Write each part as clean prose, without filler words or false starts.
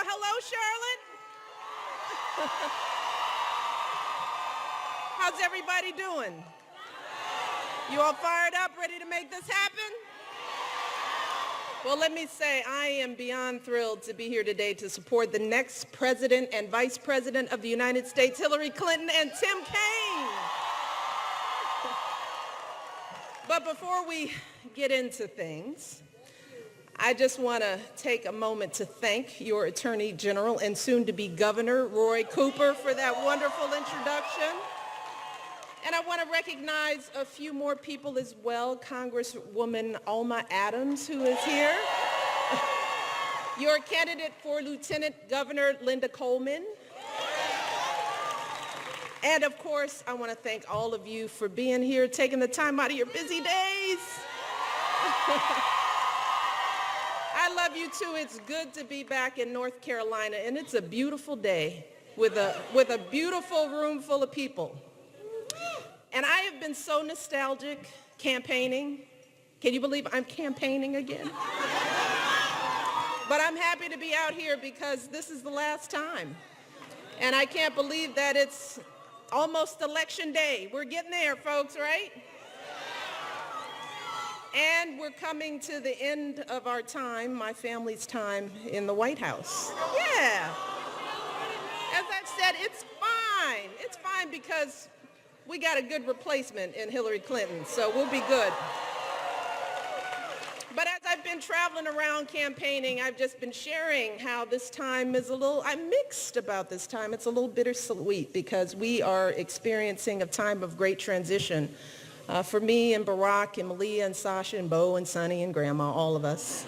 Well, hello, Charlotte. How's everybody doing? You all fired up, ready to make this happen? Well, let me say, I am beyond thrilled to be here today to support the next President and Vice President of the United States, Hillary Clinton and Tim Kaine. But before we get into things, I just want to take a moment to thank your Attorney General and soon-to-be Governor, Roy Cooper, for that wonderful introduction. And I want to recognize a few more people as well. Congresswoman Alma Adams, who is here. Your candidate for Lieutenant Governor, Linda Coleman. And of course, I want to thank all of you for being here, taking the time out of your busy days. I love you too. It's good to be back in North Carolina, and it's a beautiful day with a beautiful room full of people. And I have been so nostalgic campaigning. Can you believe I'm campaigning again? But I'm happy to be out here because this is the last time. And I can't believe that it's almost election day. We're getting there, folks, right? And we're coming to the end of our time, my family's time in the White House. Yeah. As I've said, it's fine. It's fine because we got a good replacement in Hillary Clinton, so we'll be good. But as I've been traveling around campaigning, I've just been sharing how this time is I'm mixed about this time. It's a little bittersweet because we are experiencing a time of great transition. For me and Barack and Malia and Sasha and Bo and Sonny and Grandma, all of us.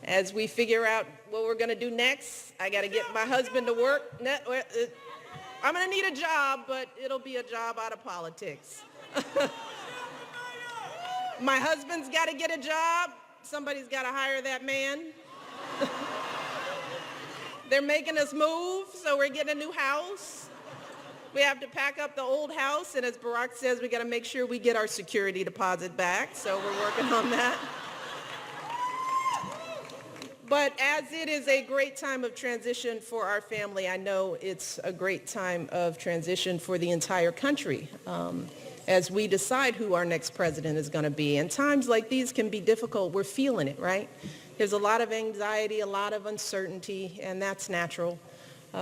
As we figure out what we're going to do next, I got to get my husband to work. I'm going to need a job, but it'll be a job out of politics. My husband's got to get a job. Somebody's got to hire that man. They're making us move, so we're getting a new house. We have to pack up the old house, and as Barack says, we got to make sure we get our security deposit back, so we're working on that. But as it is a great time of transition for our family, I know it's a great time of transition for the entire country as we decide who our next president is going to be. And times like these can be difficult. We're feeling it, right? There's a lot of anxiety, a lot of uncertainty, and that's natural.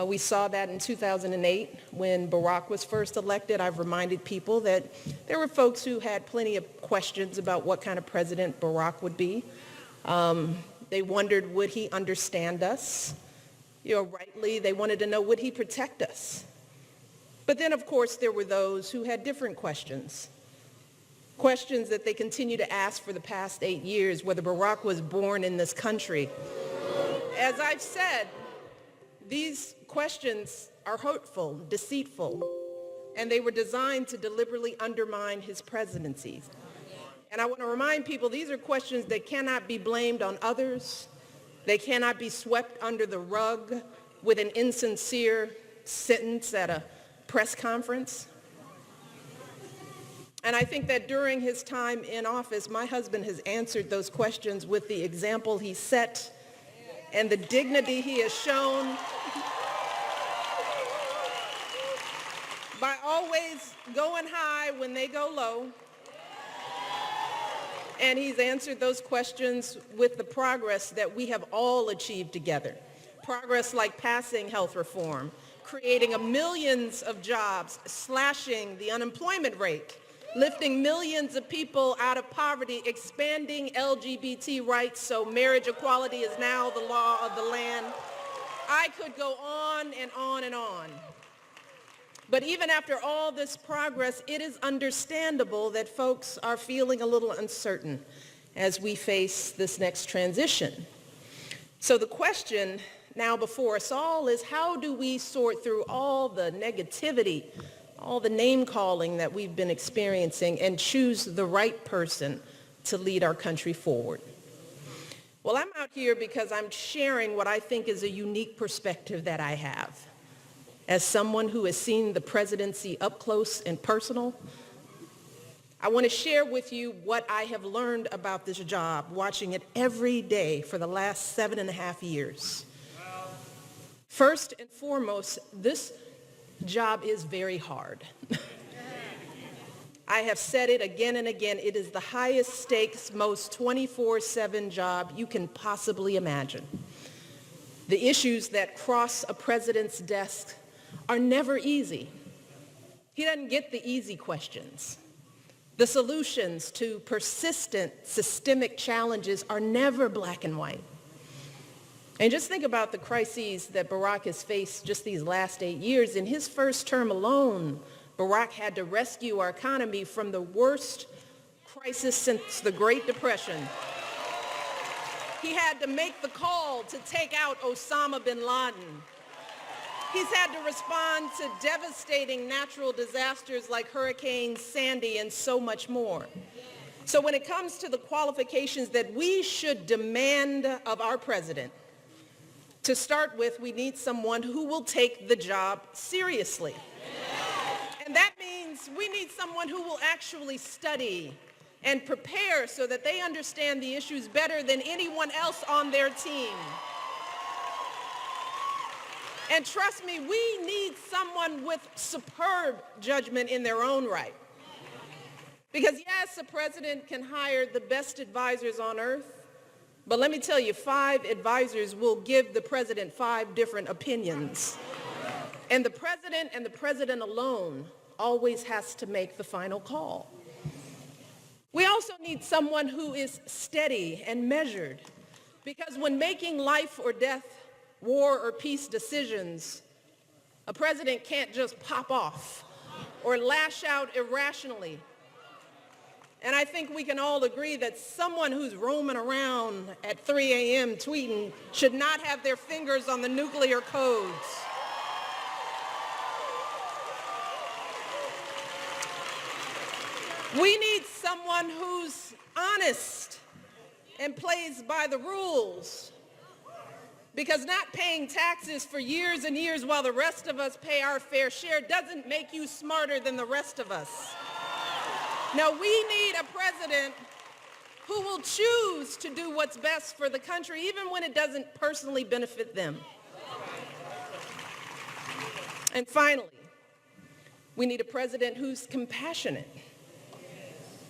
We saw that in 2008 when Barack was first elected. I've reminded people that there were folks who had plenty of questions about what kind of president Barack would be. They wondered, would he understand us? Rightly, they wanted to know, would he protect us? But then, of course, there were those who had different questions. Questions that they continue to ask for the past 8 years, whether Barack was born in this country. As I've said, these questions are hurtful, deceitful, and they were designed to deliberately undermine his presidency. And I want to remind people, these are questions that cannot be blamed on others. They cannot be swept under the rug with an insincere sentence at a press conference. And I think that during his time in office, my husband has answered those questions with the example he set and the dignity he has shown by always going high when they go low. And he's answered those questions with the progress that we have all achieved together. Progress like passing health reform, creating millions of jobs, slashing the unemployment rate, lifting millions of people out of poverty, expanding LGBT rights so marriage equality is now the law of the land. I could go on and on and on. But even after all this progress, it is understandable that folks are feeling a little uncertain as we face this next transition. So the question now before us all is, how do we sort through all the negativity, all the name-calling that we've been experiencing and choose the right person to lead our country forward? Well, I'm out here because I'm sharing what I think is a unique perspective that I have. As someone who has seen the presidency up close and personal, I want to share with you what I have learned about this job, watching it every day for the last 7.5 years. First and foremost, this job is very hard. I have said it again and again, it is the highest stakes, most 24/7 job you can possibly imagine. The issues that cross a president's desk are never easy. He doesn't get the easy questions. The solutions to persistent systemic challenges are never black and white. And just think about the crises that Barack has faced just these last 8 years. In his first term alone, Barack had to rescue our economy from the worst crisis since the Great Depression. He had to make the call to take out Osama bin Laden. He's had to respond to devastating natural disasters like Hurricane Sandy and so much more. So when it comes to the qualifications that we should demand of our president, to start with, we need someone who will take the job seriously. And that means we need someone who will actually study and prepare so that they understand the issues better than anyone else on their team. And trust me, we need someone with superb judgment in their own right. Because yes, the president can hire the best advisors on earth, but let me tell you, 5 advisors will give the president 5 different opinions. And the president alone always has to make the final call. We also need someone who is steady and measured, because when making life or death, war or peace decisions, a president can't just pop off or lash out irrationally. And I think we can all agree that someone who's roaming around at 3 a.m. tweeting should not have their fingers on the nuclear codes. We need someone who's honest and plays by the rules. Because not paying taxes for years and years while the rest of us pay our fair share doesn't make you smarter than the rest of us. Now, we need a president who will choose to do what's best for the country, even when it doesn't personally benefit them. And finally, we need a president who's compassionate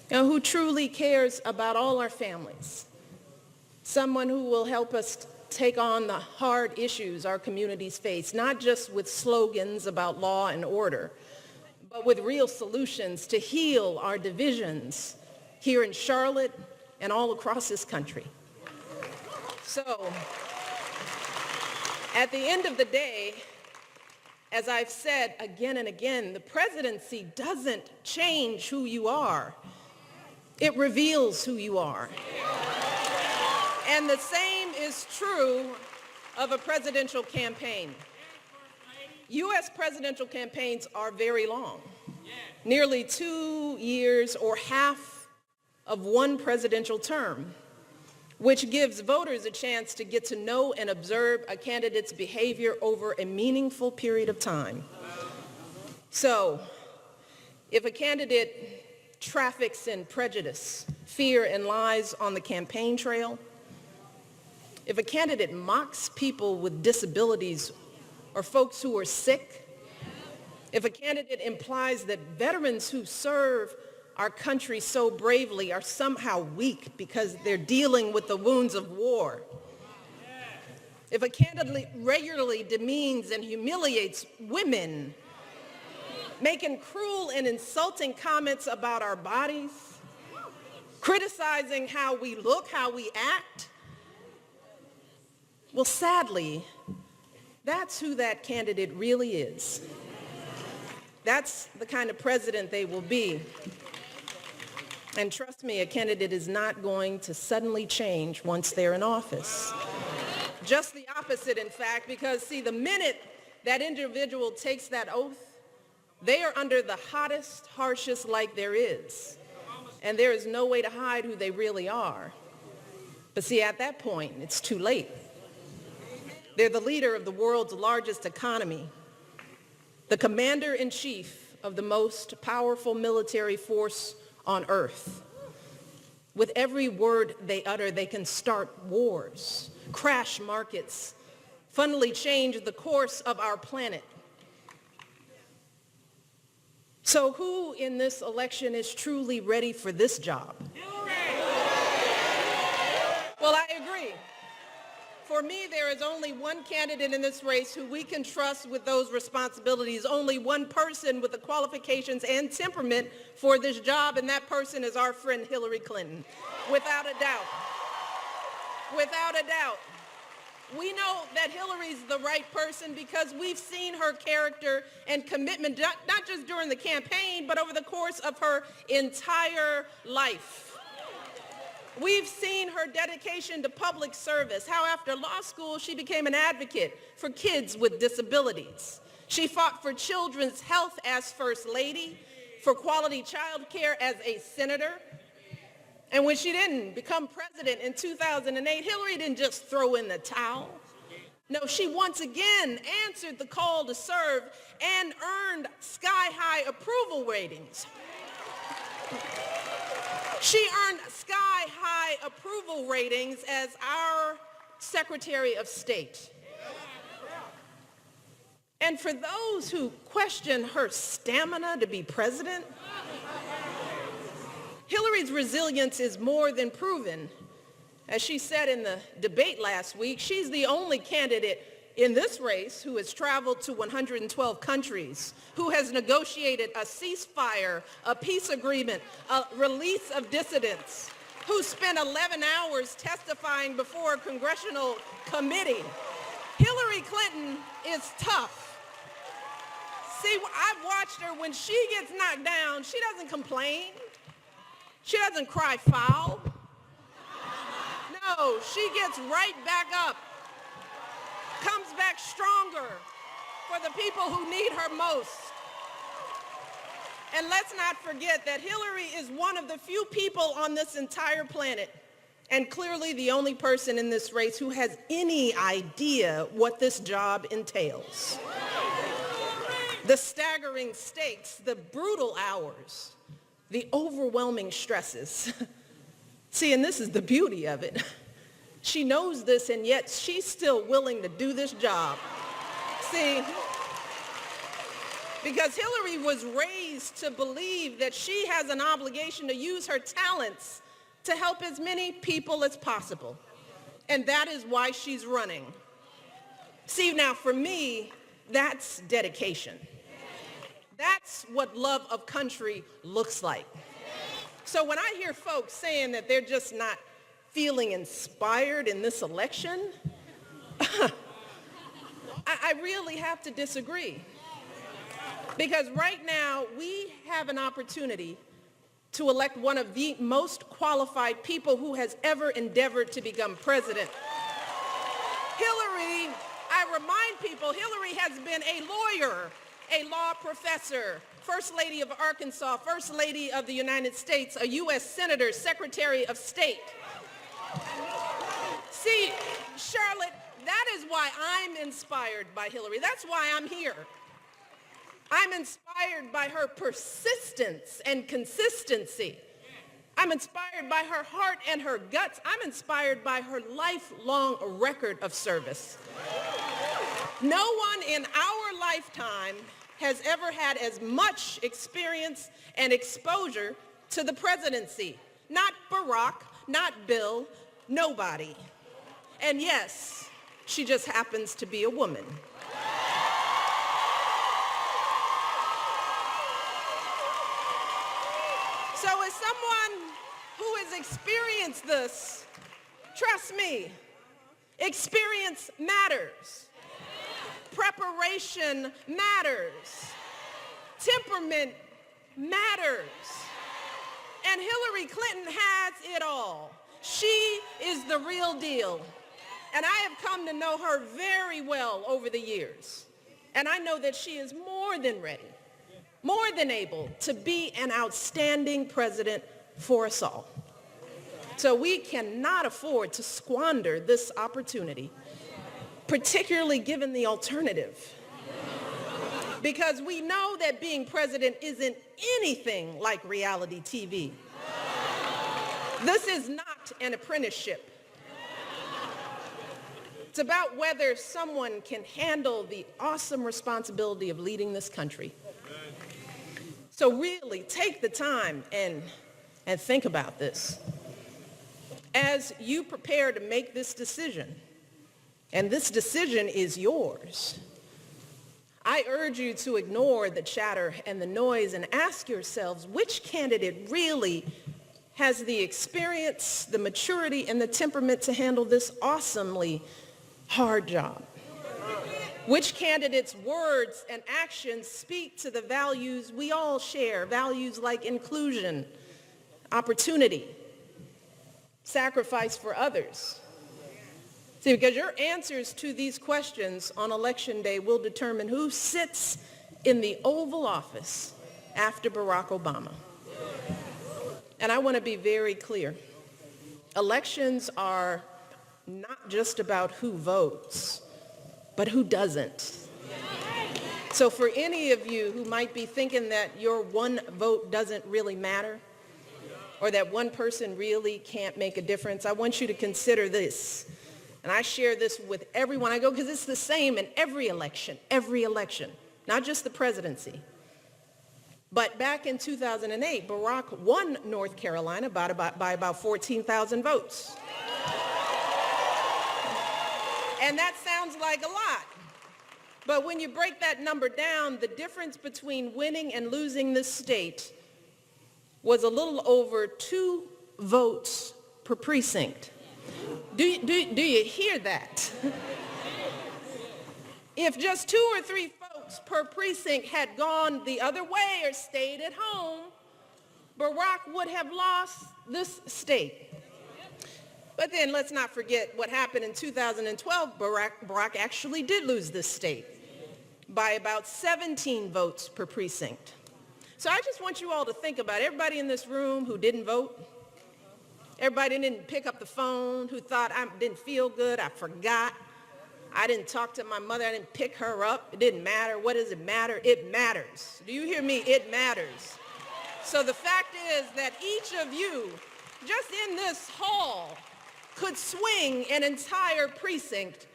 and who truly cares about all our families. Someone who will help us take on the hard issues our communities face, not just with slogans about law and order, but with real solutions to heal our divisions here in Charlotte and all across this country. So, at the end of the day, as I've said again and again, the presidency doesn't change who you are. It reveals who you are. And the same is true of a presidential campaign. U.S. presidential campaigns are very long, nearly 2 years or half of one presidential term, which gives voters a chance to get to know and observe a candidate's behavior over a meaningful period of time. So, if a candidate traffics in prejudice, fear, and lies on the campaign trail, if a candidate mocks people with disabilities or folks who are sick, if a candidate implies that veterans who serve our country so bravely are somehow weak because they're dealing with the wounds of war, if a candidate regularly demeans and humiliates women, making cruel and insulting comments about our bodies, criticizing how we look, how we act, well, sadly, that's who that candidate really is. That's the kind of president they will be. And trust me, a candidate is not going to suddenly change once they're in office. Just the opposite, in fact, because see, the minute that individual takes that oath, they are under the hottest, harshest light there is. And there is no way to hide who they really are. But see, at that point, it's too late. They're the leader of the world's largest economy, the commander-in-chief of the most powerful military force on earth. With every word they utter, they can start wars, crash markets, fundamentally change the course of our planet. So who in this election is truly ready for this job? Well, I agree. For me, there is only one candidate in this race who we can trust with those responsibilities, only one person with the qualifications and temperament for this job, and that person is our friend Hillary Clinton, without a doubt. Without a doubt. We know that Hillary's the right person because we've seen her character and commitment, not just during the campaign, but over the course of her entire life. We've seen her dedication to public service, how after law school she became an advocate for kids with disabilities. She fought for children's health as First Lady, for quality child care as a senator. And when she didn't become president in 2008, Hillary didn't just throw in the towel. No, she once again answered the call to serve and earned sky-high approval ratings. She earned sky-high approval ratings as our Secretary of State. And for those who question her stamina to be president, Hillary's resilience is more than proven. As she said in the debate last week, she's the only candidate in this race who has traveled to 112 countries, who has negotiated a ceasefire, a peace agreement, a release of dissidents, who spent 11 hours testifying before a congressional committee. Hillary Clinton is tough. See, I've watched her. When she gets knocked down, she doesn't complain. She doesn't cry foul. No, she gets right back up, comes back stronger for the people who need her most. And let's not forget that Hillary is one of the few people on this entire planet, and clearly the only person in this race who has any idea what this job entails. The staggering stakes, the brutal hours, the overwhelming stresses. See, and this is the beauty of it. She knows this, and yet she's still willing to do this job. See, because Hillary was raised to believe that she has an obligation to use her talents to help as many people as possible. And that is why she's running. See, now for me, that's dedication. That's what love of country looks like. So when I hear folks saying that they're just not feeling inspired in this election, I really have to disagree. Because right now, we have an opportunity to elect one of the most qualified people who has ever endeavored to become president. Hillary, I remind people, Hillary has been a lawyer, a law professor, First Lady of Arkansas, First Lady of the United States, a U.S. Senator, Secretary of State. See, Charlotte, that is why I'm inspired by Hillary. That's why I'm here. I'm inspired by her persistence and consistency. I'm inspired by her heart and her guts. I'm inspired by her lifelong record of service. No one in our lifetime has ever had as much experience and exposure to the presidency. Not Barack, not Bill, nobody. And yes, she just happens to be a woman. So as someone who has experienced this, trust me, experience matters. Preparation matters. Temperament matters. And Hillary Clinton has it all. She is the real deal. And I have come to know her very well over the years. And I know that she is more than ready, more than able to be an outstanding president for us all. So we cannot afford to squander this opportunity, particularly given the alternative. because we know that being president isn't anything like reality TV. This is not an apprenticeship. It's about whether someone can handle the awesome responsibility of leading this country. So really take the time and think about this. As you prepare to make this decision, and this decision is yours, I urge you to ignore the chatter and the noise and ask yourselves which candidate really has the experience, the maturity, and the temperament to handle this awesomely hard job. Which candidate's words and actions speak to the values we all share, values like inclusion, opportunity, sacrifice for others. See, because your answers to these questions on Election Day will determine who sits in the Oval Office after Barack Obama. And I want to be very clear. Elections are not just about who votes, but who doesn't. So for any of you who might be thinking that your one vote doesn't really matter, or that one person really can't make a difference, I want you to consider this. And I share this with everyone I go, because it's the same in every election, not just the presidency. But back in 2008, Barack won North Carolina by about 14,000 votes. And that sounds like a lot. But when you break that number down, the difference between winning and losing this state was a little over 2 votes per precinct. Do you hear that? If just 2 or 3 votes per precinct had gone the other way or stayed at home, Barack would have lost this state. But then let's not forget what happened in 2012. Barack actually did lose this state by about 17 votes per precinct. So I just want you all to think about everybody in this room who didn't vote. Everybody didn't pick up the phone, who thought I didn't feel good, I forgot. I didn't talk to my mother, I didn't pick her up. It didn't matter. What does it matter? It matters. Do you hear me? It matters. So the fact is that each of you, just in this hall, could swing an entire precinct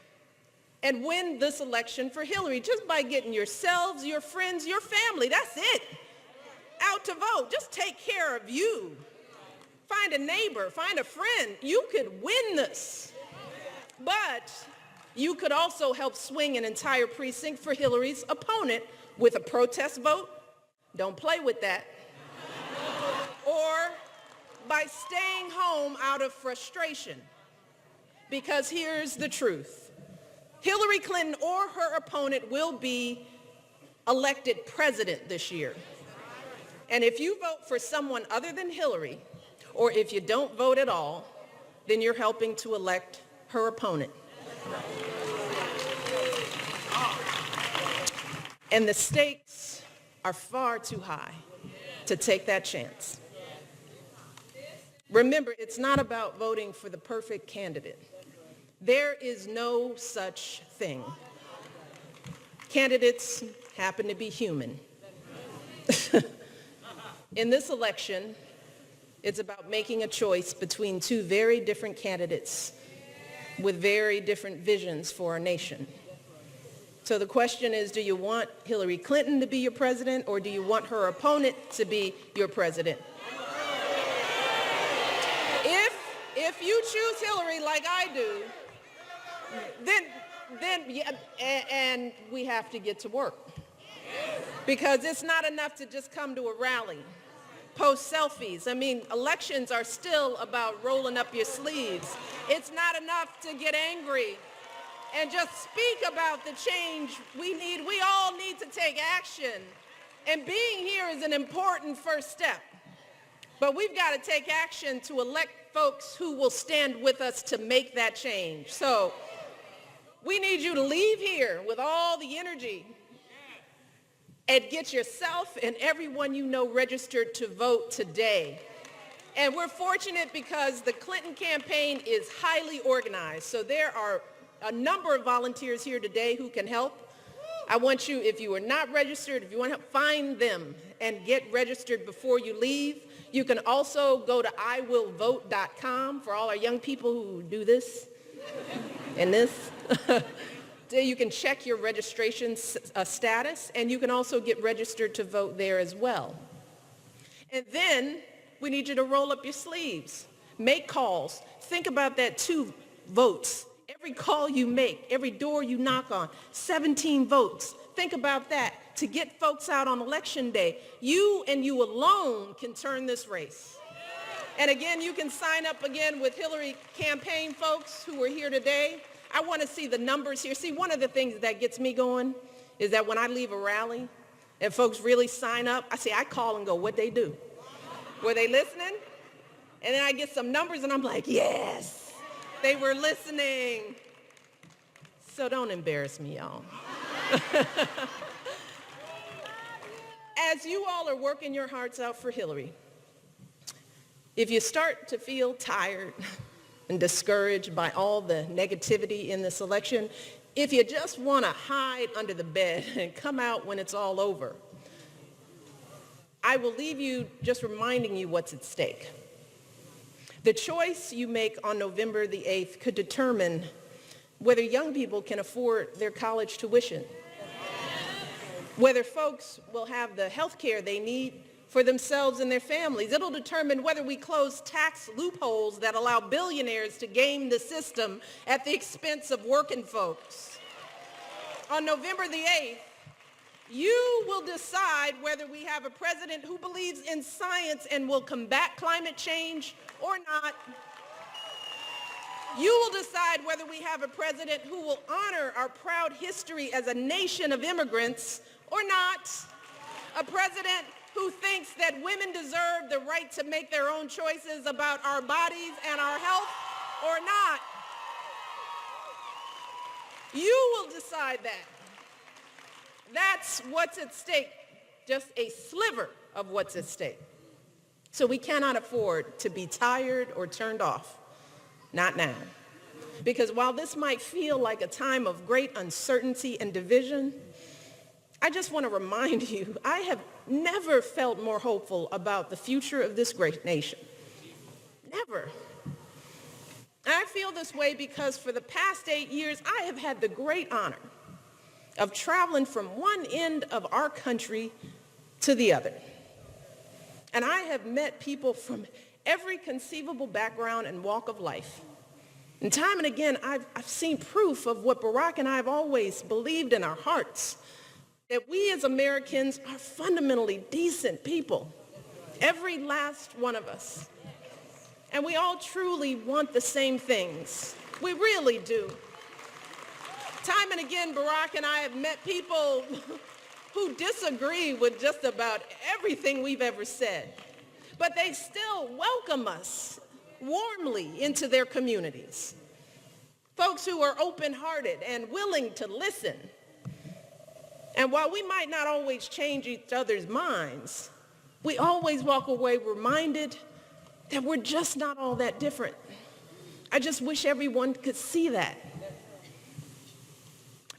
and win this election for Hillary just by getting yourselves, your friends, your family, that's it, out to vote. Just take care of you. Find a neighbor, find a friend. You could win this. But you could also help swing an entire precinct for Hillary's opponent with a protest vote. Don't play with that. Or by staying home out of frustration. Because here's the truth. Hillary Clinton or her opponent will be elected president this year. And if you vote for someone other than Hillary, or if you don't vote at all, then you're helping to elect her opponent. And the stakes are far too high to take that chance. Remember, it's not about voting for the perfect candidate. There is no such thing. Candidates happen to be human. In this election, it's about making a choice between 2 very different candidates with very different visions for our nation. So the question is, do you want Hillary Clinton to be your president, or do you want her opponent to be your president? If you choose Hillary like I do, then yeah, and we have to get to work. Because it's not enough to just come to a rally, post selfies. I mean, elections are still about rolling up your sleeves. It's not enough to get angry and just speak about the change we need. We all need to take action. And being here is an important first step. But we've got to take action to elect folks who will stand with us to make that change. So we need you to leave here with all the energy and get yourself and everyone you know registered to vote today. And we're fortunate because the Clinton campaign is highly organized. So there are a number of volunteers here today who can help. I want you, if you are not registered, if you want to find them and get registered before you leave. You can also go to iwillvote.com for all our young people who do this and this. There you can check your registration status, and you can also get registered to vote there as well. And then we need you to roll up your sleeves, make calls. Think about that 2 votes. Every call you make, every door you knock on, 17 votes. Think about that. To get folks out on election day, you and you alone can turn this race. And again, you can sign up again with Hillary campaign folks who are here today. I want to see the numbers here. See, one of the things that gets me going is that when I leave a rally and folks really sign up, I call and go, what'd they do? Were they listening? And then I get some numbers and I'm like, yes, they were listening. So don't embarrass me, y'all. As you all are working your hearts out for Hillary, if you start to feel tired and discouraged by all the negativity in this election, if you just want to hide under the bed and come out when it's all over, I will leave you just reminding you what's at stake. The choice you make on November the 8th could determine whether young people can afford their college tuition, whether folks will have the health care they need for themselves and their families. It'll determine whether we close tax loopholes that allow billionaires to game the system at the expense of working folks. On November the 8th, you will decide whether we have a president who believes in science and will combat climate change or not. You will decide whether we have a president who will honor our proud history as a nation of immigrants or not. A president who thinks that women deserve the right to make their own choices about our bodies and our health or not. You will decide that. That's what's at stake, just a sliver of what's at stake. So we cannot afford to be tired or turned off. Not now. Because while this might feel like a time of great uncertainty and division, I just want to remind you, I have never felt more hopeful about the future of this great nation. Never. And I feel this way because for the past 8 years, I have had the great honor of traveling from one end of our country to the other. And I have met people from every conceivable background and walk of life. And time and again, I've seen proof of what Barack and I have always believed in our hearts, that we as Americans are fundamentally decent people, every last one of us. And we all truly want the same things. We really do. Time and again, Barack and I have met people who disagree with just about everything we've ever said, but they still welcome us warmly into their communities. Folks who are open-hearted and willing to listen. And while we might not always change each other's minds, we always walk away reminded that we're just not all that different. I just wish everyone could see that.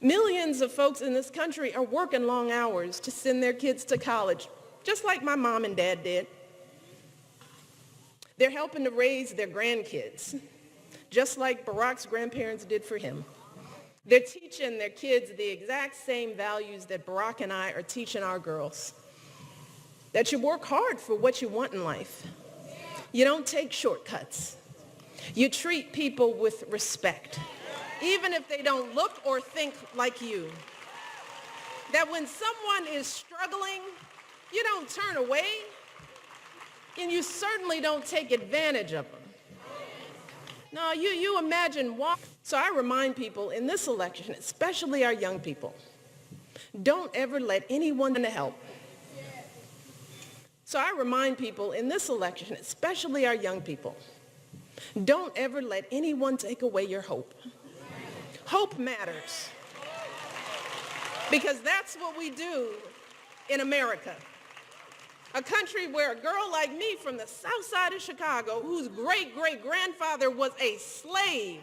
Millions of folks in this country are working long hours to send their kids to college, just like my mom and dad did. They're helping to raise their grandkids, just like Barack's grandparents did for him. They're teaching their kids the exact same values that Barack and I are teaching our girls. That you work hard for what you want in life. You don't take shortcuts. You treat people with respect, even if they don't look or think like you. That when someone is struggling, you don't turn away, and you certainly don't take advantage of them. No, you imagine why. So I remind people in this election, especially our young people, don't ever let anyone to help. So I remind people in this election, especially our young people, don't ever let anyone take away your hope. Hope matters. Because that's what we do in America. A country where a girl like me from the south side of Chicago, whose great-great-grandfather was a slave,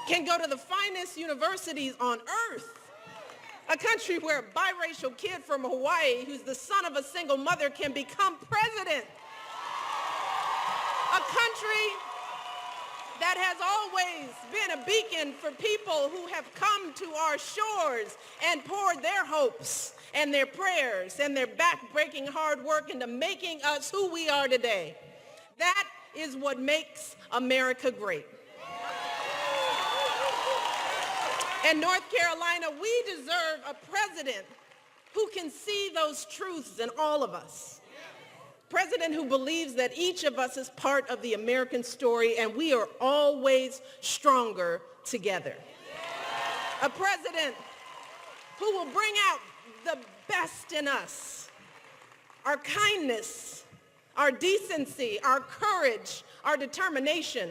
can go to the finest universities on earth. A country where a biracial kid from Hawaii who's the son of a single mother can become president. A country that has always been a beacon for people who have come to our shores and poured their hopes and their prayers and their back-breaking hard work into making us who we are today. That is what makes America great. In North Carolina, we deserve a president who can see those truths in all of us. President who believes that each of us is part of the American story and we are always stronger together. A president who will bring out the best in us, our kindness, our decency, our courage, our determination,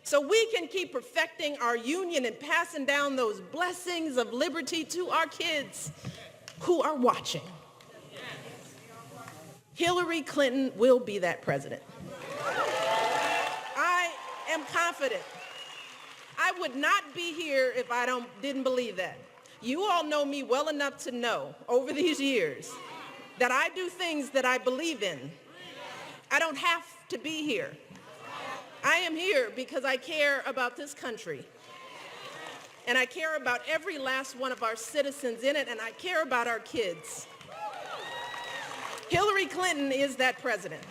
so we can keep perfecting our union and passing down those blessings of liberty to our kids who are watching. Hillary Clinton will be that president. I am confident. I would not be here if I didn't believe that. You all know me well enough to know over these years that I do things that I believe in. I don't have to be here. I am here because I care about this country. And I care about every last one of our citizens in it, and I care about our kids. Hillary Clinton is that president.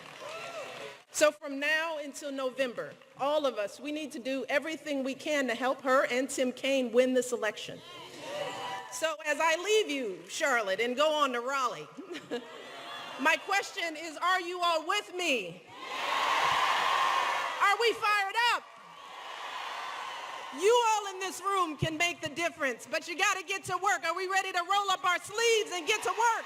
So from now until November, all of us, we need to do everything we can to help her and Tim Kaine win this election. So as I leave you, Charlotte, and go on to Raleigh, my question is, are you all with me? Are we fired up? You all in this room can make the difference, but you got to get to work. Are we ready to roll up our sleeves and get to work?